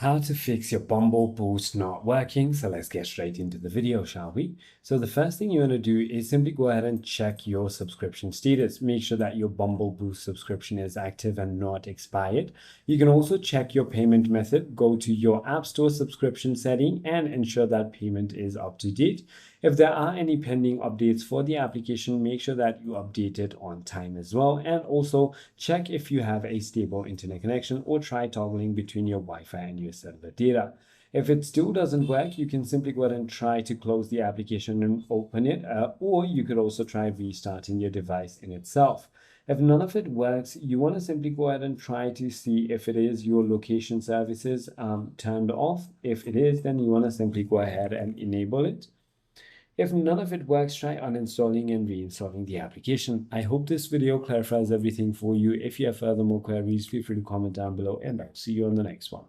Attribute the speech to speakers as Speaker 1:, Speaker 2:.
Speaker 1: How to fix your Bumble Boost not working. So let's get straight into the video, shall we? So the first thing you want to do is simply go ahead and check your subscription status. Make sure that your Bumble Boost subscription is active and not expired. You can also check your payment method. Go to your App Store subscription setting and ensure that payment is up to date. If there are any pending updates for the application, make sure that you update it on time as well. And also check if you have a stable internet connection or try toggling between your Wi-Fi and your cellular data. If it still doesn't work, you can simply go ahead and try to close the application and open it, or you could also try restarting your device in itself. If none of it works, you want to simply go ahead and try to see if it is your location services turned off. If it is, then you want to simply go ahead and enable it. If none of it works, try uninstalling and reinstalling the application. I hope this video clarifies everything for you. If you have further more queries, feel free to comment down below and I'll see you on the next one.